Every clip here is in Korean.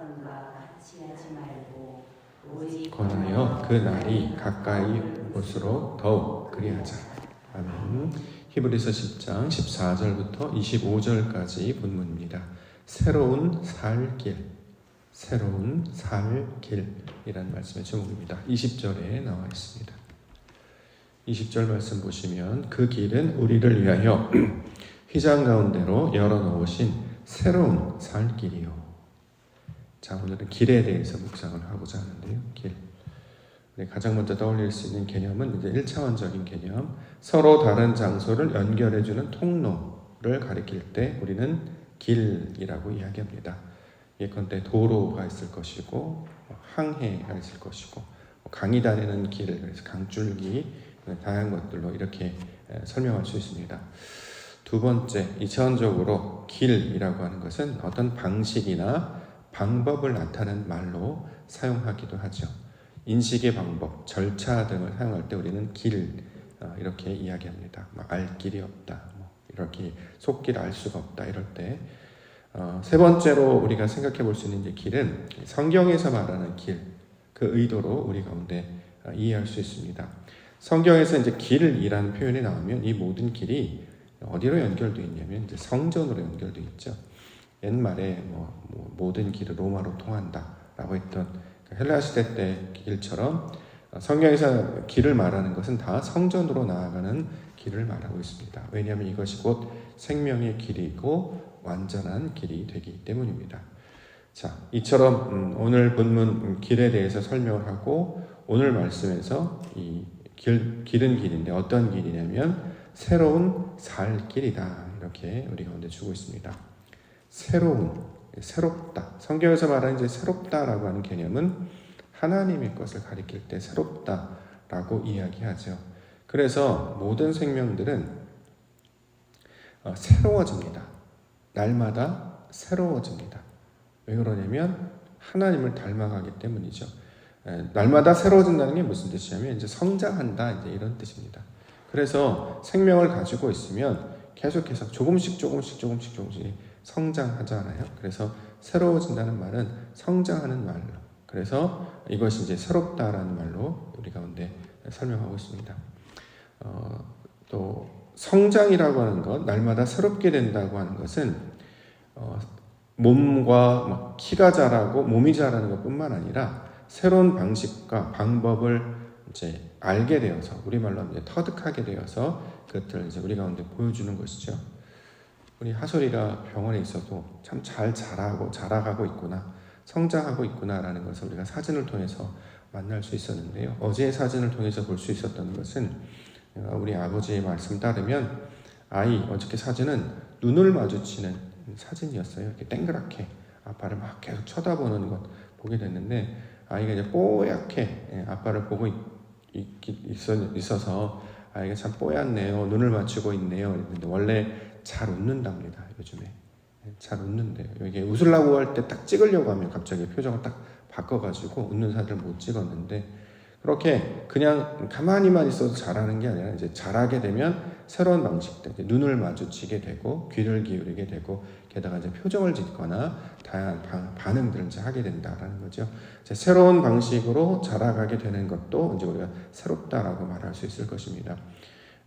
사람과 같이 하지 말고 오직 권하여 그 날이 가까이 올수록 더욱 그리하자. 아멘. 히브리서 10장 14절부터 25절까지 본문입니다. 새로운 살 길, 새로운 살 길이라는 말씀의 제목입니다. 20절에 나와 있습니다. 20절 말씀 보시면 그 길은 우리를 위하여 휘장 가운데로 열어놓으신 새로운 살 길이요. 자, 오늘은 길에 대해서 묵상을 하고자 하는데요. 길. 가장 먼저 떠올릴 수 있는 개념은 이제 1차원적인 개념, 서로 다른 장소를 연결해주는 통로를 가리킬 때 우리는 길이라고 이야기합니다. 예컨대 도로가 있을 것이고 항해가 있을 것이고 강이 다니는 길, 그래서 강줄기, 다양한 것들로 이렇게 설명할 수 있습니다. 두 번째, 2차원적으로 길이라고 하는 것은 어떤 방식이나 방법을 나타내는 말로 사용하기도 하죠. 인식의 방법, 절차 등을 사용할 때 우리는 길 이렇게 이야기합니다. 알 길이 없다, 이렇게 속길 알 수가 없다 이럴 때. 세 번째로 우리가 생각해 볼 수 있는 이제 길은 성경에서 말하는 길, 그 의도로 우리 가운데 이해할 수 있습니다. 성경에서 이제 길이라는 표현이 나오면 이 모든 길이 어디로 연결되어 있냐면 이제 성전으로 연결되어 있죠. 옛말에 모든 길은 로마로 통한다라고 했던 헬라 시대 때 길처럼 성경에서 길을 말하는 것은 다 성전으로 나아가는 길을 말하고 있습니다. 왜냐하면 이것이 곧 생명의 길이고 완전한 길이 되기 때문입니다. 자, 이처럼 오늘 본문 길에 대해서 설명을 하고 오늘 말씀에서 이 길은 길인데 어떤 길이냐면 새로운 살 길이다 이렇게 우리 가운데 주고 있습니다. 새롭다. 성경에서 말하는 이제 새롭다라고 하는 개념은 하나님의 것을 가리킬 때 새롭다라고 이야기하죠. 그래서 모든 생명들은 새로워집니다. 날마다 새로워집니다. 왜 그러냐면 하나님을 닮아가기 때문이죠. 날마다 새로워진다는 게 무슨 뜻이냐면 이제 성장한다 이제 이런 뜻입니다. 그래서 생명을 가지고 있으면 계속해서 조금씩 성장하잖아요. 그래서 새로워진다는 말은 성장하는 말로. 그래서 이것이 이제 새롭다라는 말로 우리 가운데 설명하고 있습니다. 또 성장이라고 하는 것, 날마다 새롭게 된다고 하는 것은 몸과 키가 자라고 몸이 자라는 것뿐만 아니라 새로운 방식과 방법을 이제 알게 되어서 우리말로 이제 터득하게 되어서 그것들을 이제 우리 가운데 보여주는 것이죠. 우리 하솔이가 병원에 있어도 참 잘 자라가고 있구나, 성장하고 있구나라는 것을 우리가 사진을 통해서 만날 수 있었는데요. 어제의 사진을 통해서 볼 수 있었던 것은 우리 아버지의 말씀 따르면 어저께 사진은 눈을 마주치는 사진이었어요. 이렇게 땡그랗게 아빠를 막 계속 쳐다보는 것 보게 됐는데 아이가 이제 뽀얗게 아빠를 보고 있어서 아이가 참 뽀얗네요. 눈을 맞추고 있네요. 근데 원래 잘 웃는답니다. 요즘에 잘 웃는데요. 이게 웃으려고 할 때 딱 찍으려고 하면 갑자기 표정을 딱 바꿔가지고 웃는 사진을 못 찍었는데 그렇게 그냥 가만히만 있어도 잘하는 게 아니라 이제 잘하게 되면 새로운 방식들, 눈을 마주치게 되고 귀를 기울이게 되고 게다가 이제 표정을 짓거나 다양한 반응들을 이제 하게 된다라는 거죠. 이제 새로운 방식으로 자라가게 되는 것도 이제 우리가 새롭다라고 말할 수 있을 것입니다.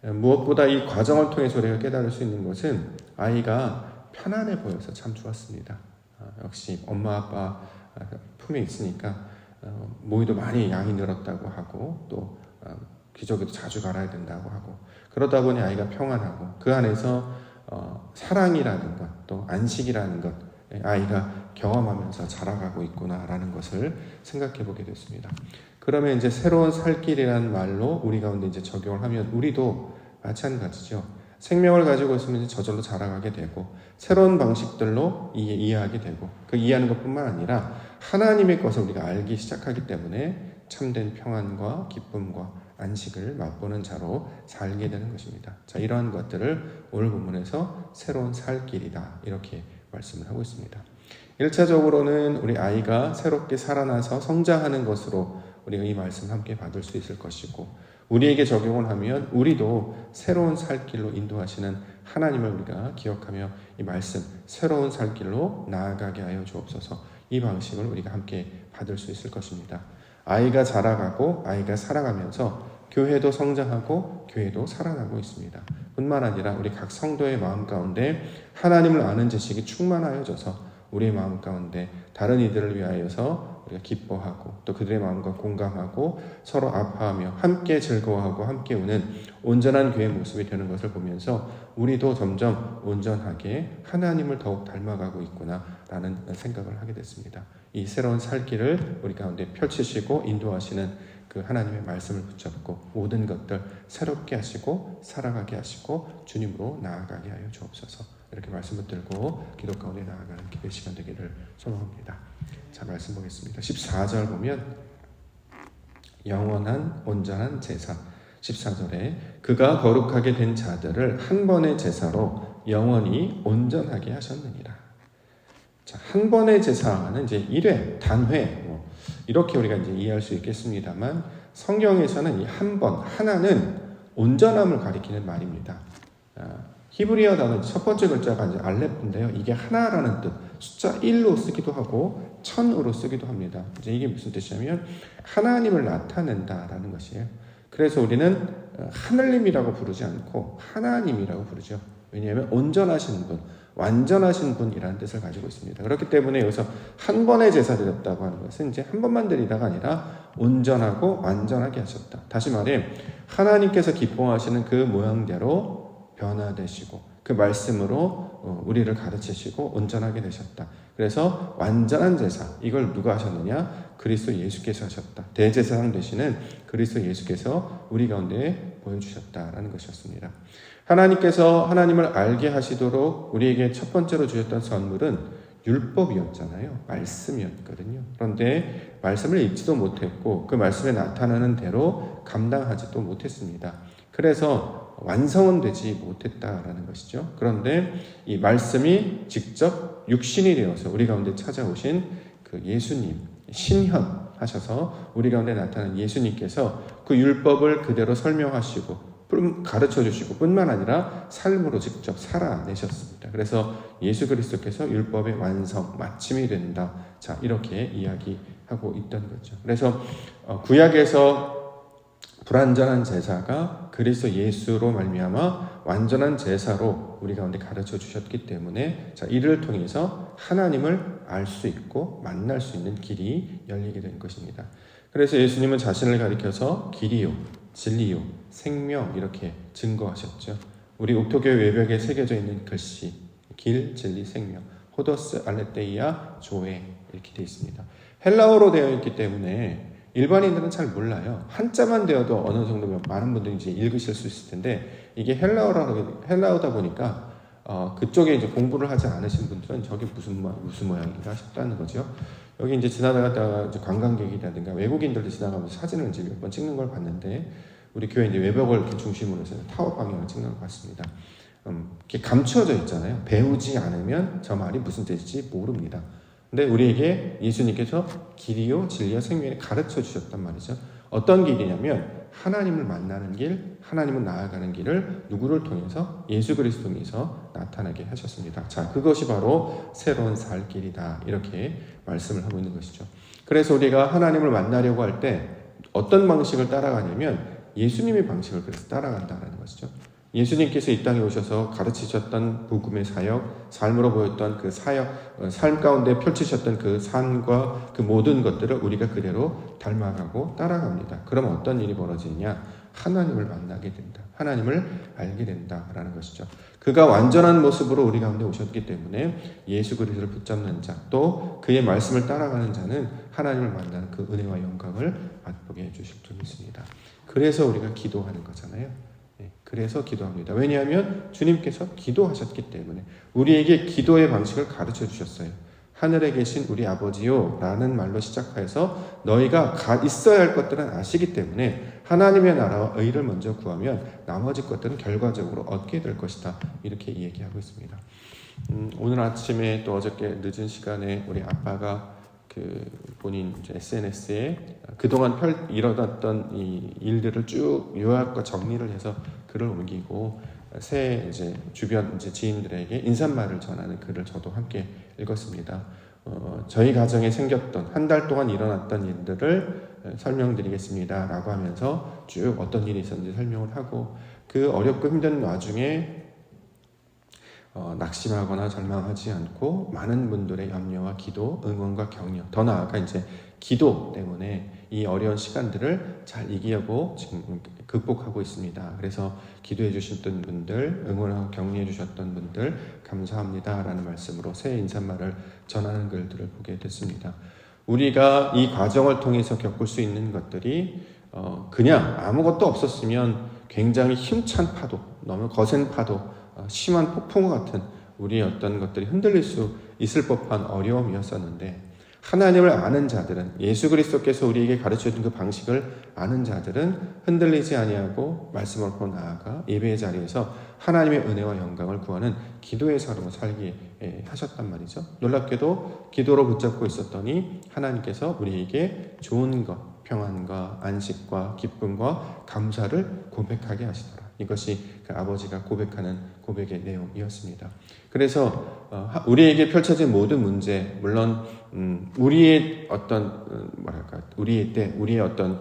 무엇보다 이 과정을 통해서 우리가 깨달을 수 있는 것은 아이가 편안해 보여서 참 좋았습니다. 역시 엄마 아빠 품에 있으니까 모이도 많이 양이 늘었다고 하고 또 기저귀도 자주 갈아야 된다고 하고 그러다 보니 아이가 평안하고 그 안에서 사랑이라는 것, 또 안식이라는 것 아이가 경험하면서 자라가고 있구나라는 것을 생각해 보게 됐습니다. 그러면 이제 새로운 살길이라는 말로 우리 가운데 이제 적용을 하면 우리도 마찬가지죠. 생명을 가지고 있으면 저절로 자라가게 되고 새로운 방식들로 이해하게 되고 그 이해하는 것뿐만 아니라 하나님의 것을 우리가 알기 시작하기 때문에 참된 평안과 기쁨과 안식을 맛보는 자로 살게 되는 것입니다. 자, 이러한 것들을 오늘 본문에서 새로운 살 길이다 이렇게 말씀을 하고 있습니다. 1차적으로는 우리 아이가 새롭게 살아나서 성장하는 것으로 우리가 이 말씀을 함께 받을 수 있을 것이고 우리에게 적용을 하면 우리도 새로운 살 길로 인도하시는 하나님을 우리가 기억하며 이 말씀 새로운 살 길로 나아가게 하여 주옵소서. 이 방식을 우리가 함께 받을 수 있을 것입니다. 아이가 자라가고 아이가 살아가면서 교회도 성장하고 교회도 살아나고 있습니다. 뿐만 아니라 우리 각 성도의 마음 가운데 하나님을 아는 지식이 충만하여져서 우리의 마음 가운데 다른 이들을 위하여서 우리가 기뻐하고 또 그들의 마음과 공감하고 서로 아파하며 함께 즐거워하고 함께 우는 온전한 교회의 모습이 되는 것을 보면서 우리도 점점 온전하게 하나님을 더욱 닮아가고 있구나라는 생각을 하게 됐습니다. 이 새로운 살 길을 우리 가운데 펼치시고 인도하시는 그 하나님의 말씀을 붙잡고 모든 것들 새롭게 하시고 살아가게 하시고 주님으로 나아가게 하여 주옵소서. 이렇게 말씀 붙들고 기도 가운데 나아가는 기도의 시간 되기를 소망합니다. 자, 말씀 보겠습니다. 14절 보면 영원한 온전한 제사. 14절에 그가 거룩하게 된 자들을 한 번의 제사로 영원히 온전하게 하셨느니라. 자, 한 번의 제사는 이제 1회, 단회 이렇게 우리가 이제 이해할 수 있겠습니다만 성경에서는 이 한 번, 하나는 온전함을 가리키는 말입니다. 히브리어 단어 첫 번째 글자가 이제 알레프인데요. 이게 하나라는 뜻, 숫자 1로 쓰기도 하고 1000으로 쓰기도 합니다. 이제 이게 무슨 뜻이냐면 하나님을 나타낸다라는 것이에요. 그래서 우리는 하늘님이라고 부르지 않고 하나님이라고 부르죠. 왜냐하면 온전하신 분, 완전하신 분이라는 뜻을 가지고 있습니다. 그렇기 때문에 여기서 한 번의 제사 드렸다고 하는 것은 이제 한 번만 드리다가 아니라 온전하고 완전하게 하셨다. 다시 말해 하나님께서 기뻐하시는 그 모양대로 변화되시고 그 말씀으로 우리를 가르치시고 온전하게 되셨다. 그래서 완전한 제사, 이걸 누가 하셨느냐? 그리스도 예수께서 하셨다. 대제사장 되시는 그리스도 예수께서 우리 가운데 보여주셨다라는 것이었습니다. 하나님께서 하나님을 알게 하시도록 우리에게 첫 번째로 주셨던 선물은 율법이었잖아요. 말씀이었거든요. 그런데 말씀을 읽지도 못했고 그 말씀에 나타나는 대로 감당하지도 못했습니다. 그래서 완성은 되지 못했다라는 것이죠. 그런데 이 말씀이 직접 육신이 되어서 우리 가운데 찾아오신 그 예수님, 신현 하셔서 우리 가운데 나타난 예수님께서 그 율법을 그대로 설명하시고 가르쳐 주시고 뿐만 아니라 삶으로 직접 살아내셨습니다. 그래서 예수 그리스도께서 율법의 완성, 마침이 된다. 자, 이렇게 이야기하고 있던 거죠. 그래서 구약에서 불완전한 제사가 그리스도 예수로 말미암아 완전한 제사로 우리 가운데 가르쳐 주셨기 때문에 자, 이를 통해서 하나님을 알 수 있고 만날 수 있는 길이 열리게 된 것입니다. 그래서 예수님은 자신을 가리켜서 길이요, 진리요, 생명 이렇게 증거하셨죠. 우리 옥토교회 외벽에 새겨져 있는 글씨 길, 진리, 생명, 호도스, 알레테이아, 조에 이렇게 되어 있습니다. 헬라어로 되어 있기 때문에 일반인들은 잘 몰라요. 한자만 되어도 어느 정도 많은 분들이 이제 읽으실 수 있을 텐데 이게 헬라어다 보니까 그쪽에 이제 공부를 하지 않으신 분들은 저게 무슨 모양인가 싶다는 거죠. 여기 이제 지나가다가 이제 관광객이라든가 외국인들도 지나가면서 사진을 이제 몇 번 찍는 걸 봤는데 우리 교회 이제 외벽을 이렇게 중심으로 해서 타워 방향을 찍는 걸 봤습니다. 이렇게 감추어져 있잖아요. 배우지 않으면 저 말이 무슨 뜻인지 모릅니다. 근데 우리에게 예수님께서 길이요 진리요 생명을 가르쳐 주셨단 말이죠. 어떤 길이냐면 하나님을 만나는 길, 하나님을 나아가는 길을 누구를 통해서? 예수 그리스도 통해서 나타나게 하셨습니다. 자, 그것이 바로 새로운 살 길이다. 이렇게 말씀을 하고 있는 것이죠. 그래서 우리가 하나님을 만나려고 할 때 어떤 방식을 따라가냐면 예수님의 방식을 그래서 따라간다는 것이죠. 예수님께서 이 땅에 오셔서 가르치셨던 복음의 사역, 삶으로 보였던 그 사역, 삶 가운데 펼치셨던 그 산과 그 모든 것들을 우리가 그대로 닮아가고 따라갑니다. 그럼 어떤 일이 벌어지느냐? 하나님을 만나게 된다. 하나님을 알게 된다라는 것이죠. 그가 완전한 모습으로 우리 가운데 오셨기 때문에 예수 그리스도를 붙잡는 자, 또 그의 말씀을 따라가는 자는 하나님을 만나는 그 은혜와 영광을 맛보게 해주실 줄 믿습니다. 그래서 우리가 기도하는 거잖아요. 그래서 기도합니다. 왜냐하면 주님께서 기도하셨기 때문에 우리에게 기도의 방식을 가르쳐 주셨어요. 하늘에 계신 우리 아버지요 라는 말로 시작해서 너희가 있어야 할 것들은 아시기 때문에 하나님의 나라와 의를 먼저 구하면 나머지 것들은 결과적으로 얻게 될 것이다. 이렇게 얘기하고 있습니다. 오늘 아침에 또 어저께 늦은 시간에 우리 아빠가 본인 이제 SNS에 그동안 일어났던 이 일들을 쭉 요약과 정리를 해서 글을 옮기고 새 이제 주변 이제 지인들에게 인사말을 전하는 글을 저도 함께 읽었습니다. 저희 가정에 생겼던 한 달 동안 일어났던 일들을 설명드리겠습니다라고 하면서 쭉 어떤 일이 있었는지 설명을 하고 그 어렵고 힘든 와중에 낙심하거나 절망하지 않고 많은 분들의 염려와 기도, 응원과 격려, 더 나아가 이제 기도 때문에 이 어려운 시간들을 잘 이기려고 지금 극복하고 있습니다. 그래서 기도해 주셨던 분들, 응원하고 격려해 주셨던 분들 감사합니다라는 말씀으로 새 인사말을 전하는 글들을 보게 됐습니다. 우리가 이 과정을 통해서 겪을 수 있는 것들이 그냥 아무것도 없었으면 굉장히 힘찬 파도, 너무 거센 파도, 심한 폭풍과 같은 우리의 어떤 것들이 흔들릴 수 있을 법한 어려움이었었는데 하나님을 아는 자들은 예수 그리스도께서 우리에게 가르쳐준 그 방식을 아는 자들은 흔들리지 아니하고 말씀을 보고 나아가 예배의 자리에서 하나님의 은혜와 영광을 구하는 기도의 삶으로 살게 하셨단 말이죠. 놀랍게도 기도로 붙잡고 있었더니 하나님께서 우리에게 좋은 것, 평안과 안식과 기쁨과 감사를 고백하게 하시더라. 이것이 그 아버지가 고백하는 고백의 내용이었습니다. 그래서 우리에게 펼쳐진 모든 문제, 물론 우리의 어떤 우리의 때, 우리의 어떤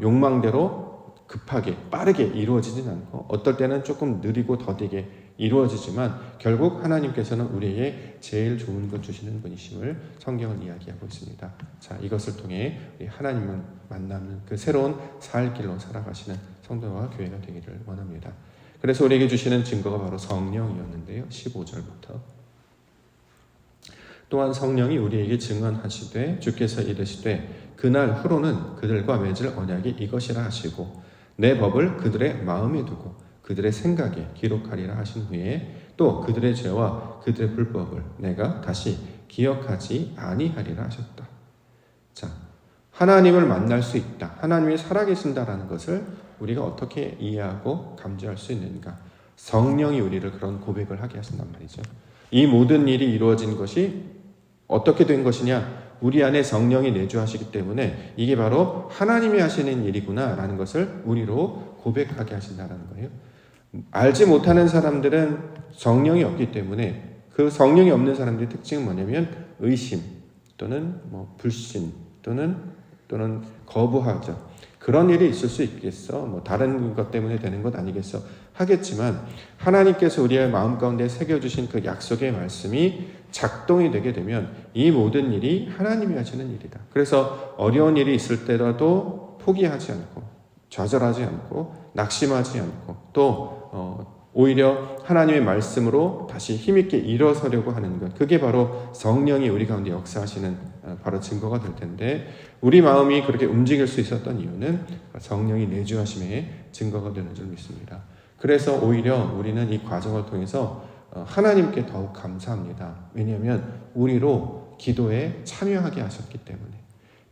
욕망대로 급하게 빠르게 이루어지진 않고 어떨 때는 조금 느리고 더디게 이루어지지만 결국 하나님께서는 우리에게 제일 좋은 것 주시는 분이심을 성경은 이야기하고 있습니다. 자, 이것을 통해 우리 하나님을 만나는 그 새로운 살 길로 살아가시는 성도와 교회가 되기를 원합니다. 그래서 우리에게 주시는 증거가 바로 성령이었는데요. 15절부터 또한 성령이 우리에게 증언하시되 주께서 이르시되 그날 후로는 그들과 맺을 언약이 이것이라 하시고 내 법을 그들의 마음에 두고 그들의 생각에 기록하리라 하신 후에 또 그들의 죄와 그들의 불법을 내가 다시 기억하지 아니하리라 하셨다. 자, 하나님을 만날 수 있다. 하나님이 살아계신다라는 것을 우리가 어떻게 이해하고 감지할 수 있는가? 성령이 우리를 그런 고백을 하게 하신단 말이죠. 이 모든 일이 이루어진 것이 어떻게 된 것이냐? 우리 안에 성령이 내주하시기 때문에 이게 바로 하나님이 하시는 일이구나라는 것을 우리로 고백하게 하신다는 거예요. 알지 못하는 사람들은 성령이 없기 때문에 그 성령이 없는 사람들의 특징은 뭐냐면 의심 또는 불신 또는 거부하죠. 그런 일이 있을 수 있겠어. 다른 것 때문에 되는 것 아니겠어. 하겠지만 하나님께서 우리의 마음 가운데 새겨주신 그 약속의 말씀이 작동이 되게 되면 이 모든 일이 하나님이 하시는 일이다. 그래서 어려운 일이 있을 때라도 포기하지 않고 좌절하지 않고 낙심하지 않고 또 오히려 하나님의 말씀으로 다시 힘있게 일어서려고 하는 것, 그게 바로 성령이 우리 가운데 역사하시는 바로 증거가 될 텐데 우리 마음이 그렇게 움직일 수 있었던 이유는 성령이 내주하심의 증거가 되는 줄 믿습니다. 그래서 오히려 우리는 이 과정을 통해서 하나님께 더욱 감사합니다. 왜냐하면 우리로 기도에 참여하게 하셨기 때문에,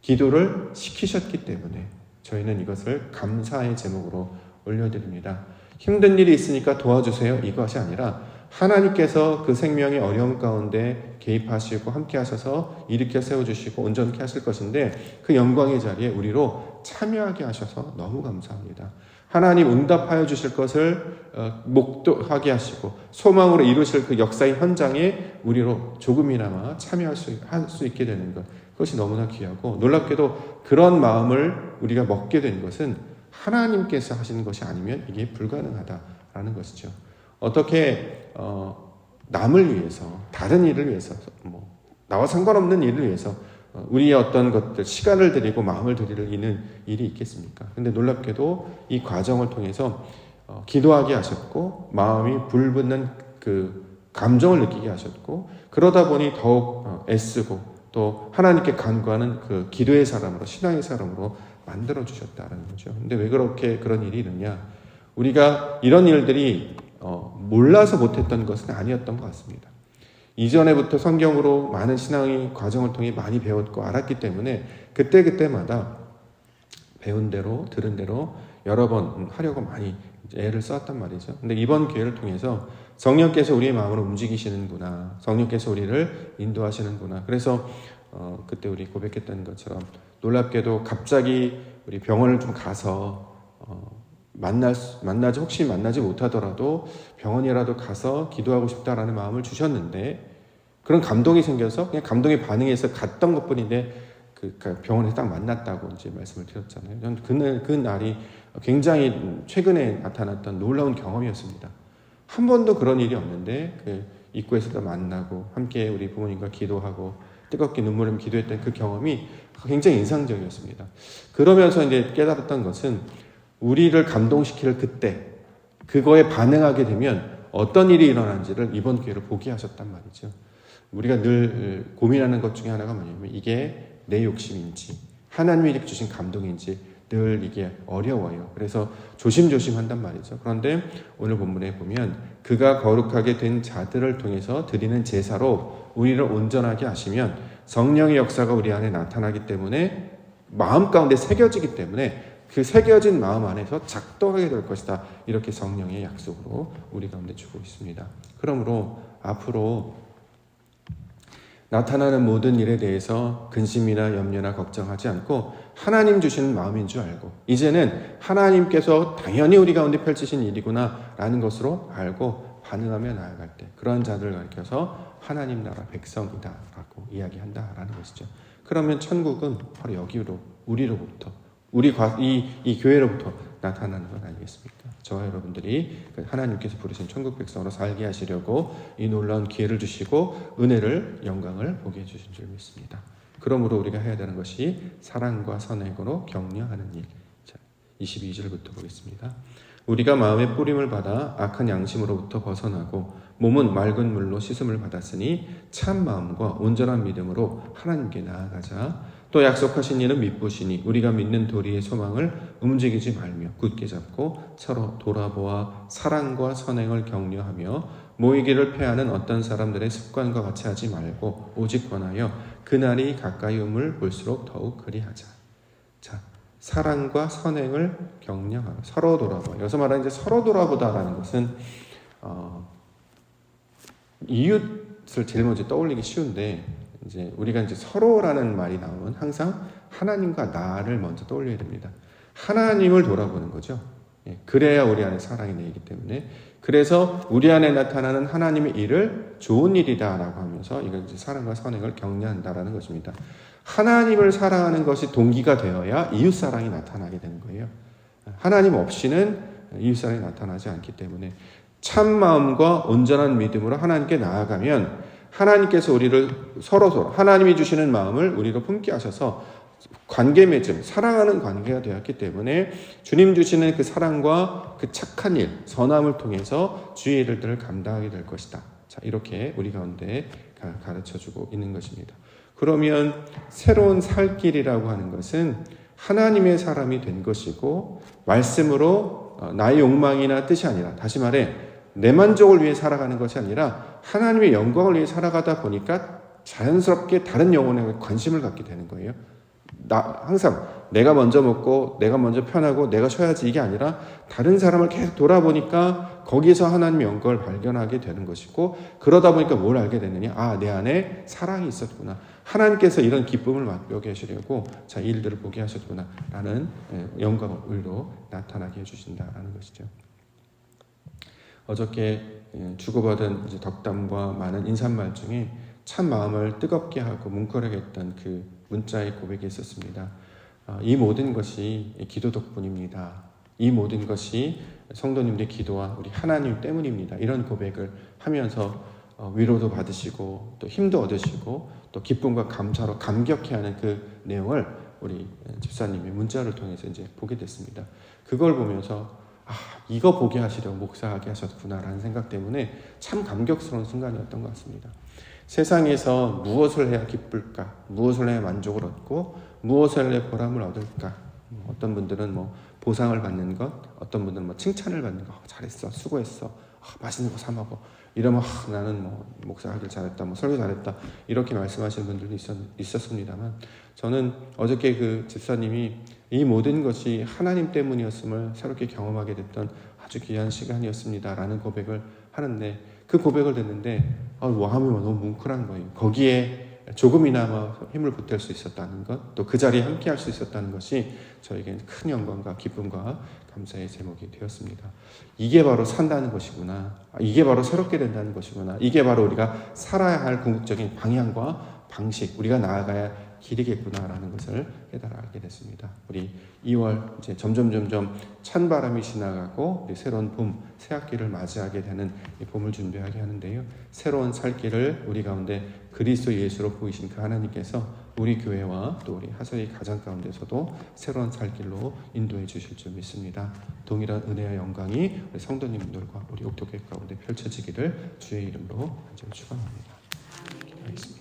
기도를 시키셨기 때문에 저희는 이것을 감사의 제목으로 올려드립니다. 힘든 일이 있으니까 도와주세요, 이것이 아니라 하나님께서 그 생명의 어려움 가운데 개입하시고 함께 하셔서 일으켜 세워주시고 온전케 하실 것인데 그 영광의 자리에 우리로 참여하게 하셔서 너무 감사합니다. 하나님 응답하여 주실 것을 목도하게 하시고 소망으로 이루실 그 역사의 현장에 우리로 조금이나마 참여할 수 있게 되는 것, 그것이 너무나 귀하고 놀랍게도 그런 마음을 우리가 먹게 된 것은 하나님께서 하시는 것이 아니면 이게 불가능하다라는 것이죠. 어떻게 남을 위해서, 다른 일을 위해서, 나와 상관없는 일을 위해서 우리의 어떤 것들, 시간을 들이고 마음을 들이는 일이 있겠습니까? 근데 놀랍게도 이 과정을 통해서 기도하게 하셨고 마음이 불붙는 그 감정을 느끼게 하셨고 그러다 보니 더욱 애쓰고 또 하나님께 간구하는 그 기도의 사람으로, 신앙의 사람으로 만들어 주셨다는 거죠. 근데 왜 그렇게 그런 일이 있느냐? 우리가 이런 일들이 몰라서 못했던 것은 아니었던 것 같습니다. 이전에부터 성경으로 많은 신앙의 과정을 통해 많이 배웠고 알았기 때문에 그때마다 배운 대로 들은 대로 여러 번 하려고 많이 애를 썼단 말이죠. 근데 이번 기회를 통해서 성령께서 우리의 마음을 움직이시는구나, 성령께서 우리를 인도하시는구나. 그래서 그때 우리 고백했던 것처럼 놀랍게도 갑자기 우리 병원을 좀 가서 혹시 만나지 못하더라도 병원이라도 가서 기도하고 싶다라는 마음을 주셨는데, 그런 감동이 생겨서 그냥 감동에 반응해서 갔던 것뿐인데 그 병원에서 딱 만났다고 이제 말씀을 드렸잖아요. 저는 그 날이 굉장히 최근에 나타났던 놀라운 경험이었습니다. 한 번도 그런 일이 없는데 그 입구에서도 만나고 함께 우리 부모님과 기도하고 뜨겁게 눈물 흘리며 기도했던 그 경험이 굉장히 인상적이었습니다. 그러면서 이제 깨달았던 것은 우리를 감동시킬 그때 그거에 반응하게 되면 어떤 일이 일어나는지를 이번 기회를 보게 하셨단 말이죠. 우리가 늘 고민하는 것 중에 하나가 뭐냐면 이게 내 욕심인지 하나님이 주신 감동인지 늘 이게 어려워요. 그래서 조심조심 한단 말이죠. 그런데 오늘 본문에 보면 그가 거룩하게 된 자들을 통해서 드리는 제사로 우리를 온전하게 하시면 성령의 역사가 우리 안에 나타나기 때문에 마음 가운데 새겨지기 때문에 그 새겨진 마음 안에서 작동하게 될 것이다. 이렇게 성령의 약속으로 우리 가운데 주고 있습니다. 그러므로 앞으로 나타나는 모든 일에 대해서 근심이나 염려나 걱정하지 않고 하나님 주시는 마음인 줄 알고 이제는 하나님께서 당연히 우리 가운데 펼치신 일이구나 라는 것으로 알고 반응하며 나아갈 때 그런 자들을 가리켜서 하나님 나라 백성이다 라고 이야기한다라는 것이죠. 그러면 천국은 바로 여기로 우리로부터 이 교회로부터 나타나는 것 아니겠습니까? 저와 여러분들이 하나님께서 부르신 천국 백성으로 살게 하시려고 이 놀라운 기회를 주시고 은혜를 영광을 보게 해주신 줄 믿습니다. 그러므로 우리가 해야 되는 것이 사랑과 선행으로 격려하는 일. 자, 22절부터 보겠습니다. 우리가 마음의 뿌림을 받아 악한 양심으로부터 벗어나고 몸은 맑은 물로 씻음을 받았으니 참 마음과 온전한 믿음으로 하나님께 나아가자. 또 약속하신 이는 믿으시니 우리가 믿는 도리의 소망을 움직이지 말며 굳게 잡고 서로 돌아보아 사랑과 선행을 격려하며 모이기를 패하는 어떤 사람들의 습관과 같이 하지 말고 오직 권하여 그날이 가까이 음을 볼수록 더욱 그리하자. 자, 사랑과 선행을 격려하며 서로 돌아보아. 여기서 말하는 이제 서로 돌아보다라는 것은 이웃을 제일 먼저 떠올리기 쉬운데 이제 우리가 이제 서로라는 말이 나오면 항상 하나님과 나를 먼저 떠올려야 됩니다. 하나님을 돌아보는 거죠. 그래야 우리 안에 사랑이 내리기 때문에 그래서 우리 안에 나타나는 하나님의 일을 좋은 일이다라고 하면서 이걸 이제 사랑과 선행을 격려한다라는 것입니다. 하나님을 사랑하는 것이 동기가 되어야 이웃 사랑이 나타나게 되는 거예요. 하나님 없이는 이웃 사랑이 나타나지 않기 때문에 참 마음과 온전한 믿음으로 하나님께 나아가면 하나님께서 우리를 서로 하나님이 주시는 마음을 우리로 품게 하셔서 관계 맺음, 사랑하는 관계가 되었기 때문에 주님 주시는 그 사랑과 그 착한 일, 선함을 통해서 주의 일들을 감당하게 될 것이다. 자, 이렇게 우리 가운데 가르쳐주고 있는 것입니다. 그러면 새로운 살 길이라고 하는 것은 하나님의 사람이 된 것이고 말씀으로 나의 욕망이나 뜻이 아니라 다시 말해 내 만족을 위해 살아가는 것이 아니라 하나님의 영광을 위해 살아가다 보니까 자연스럽게 다른 영혼에 관심을 갖게 되는 거예요. 항상 내가 먼저 먹고 내가 먼저 편하고 내가 쉬어야지 이게 아니라 다른 사람을 계속 돌아보니까 거기서 하나님의 영광을 발견하게 되는 것이고 그러다 보니까 뭘 알게 되느냐. 내 안에 사랑이 있었구나. 하나님께서 이런 기쁨을 맛보게 하시려고 자 일들을 보게 하셨구나 라는 영광으로 나타나게 해주신다라는 것이죠. 어저께 주고받은 이제 덕담과 많은 인사말 중에 참 마음을 뜨겁게 하고 뭉클하게 했던 그 문자의 고백이 있었습니다. 이 모든 것이 기도 덕분입니다. 이 모든 것이 성도님들의 기도와 우리 하나님 때문입니다. 이런 고백을 하면서 위로도 받으시고 또 힘도 얻으시고 또 기쁨과 감사로 감격해하는 그 내용을 우리 집사님의 문자를 통해서 이제 보게 됐습니다. 그걸 보면서 이거 보게 하시려고 목사하게 하셨구나라는 생각 때문에 참 감격스러운 순간이었던 것 같습니다. 세상에서 무엇을 해야 기쁠까? 무엇을 해야 만족을 얻고 무엇을 해야 보람을 얻을까? 어떤 분들은 보상을 받는 것, 어떤 분들은 칭찬을 받는 것, 잘했어, 수고했어, 맛있는 거 사 먹어. 이러면 나는 목사하길 잘했다, 설교 잘했다 이렇게 말씀하시는 분들도 있었습니다만 저는 어저께 그 집사님이 이 모든 것이 하나님 때문이었음을 새롭게 경험하게 됐던 아주 귀한 시간이었습니다라는 고백을 하는데 그 고백을 듣는데 마음이 너무 뭉클한 거예요. 거기에 조금이나마 힘을 보탤 수 있었다는 것, 또 그 자리에 함께할 수 있었다는 것이 저에게는 큰 영광과 기쁨과 감사의 제목이 되었습니다. 이게 바로 산다는 것이구나. 이게 바로 새롭게 된다는 것이구나. 이게 바로 우리가 살아야 할 궁극적인 방향과 방식, 우리가 나아가야 길이겠구나라는 것을 깨달아 알게 됐습니다. 우리 2월 이제 점점 찬바람이 지나가고 우리 새로운 봄, 새학기를 맞이하게 되는 이 봄을 준비하게 하는데요. 새로운 살 길을 우리 가운데 그리스도 예수로 보이신 그 하나님께서 우리 교회와 또 우리 하서의 가정 가운데서도 새로운 살 길로 인도해 주실 줄 믿습니다. 동일한 은혜와 영광이 우리 성도님들과 우리 옥토교회 가운데 펼쳐지기를 주의 이름으로 간절히 축원합니다. 알겠습니다.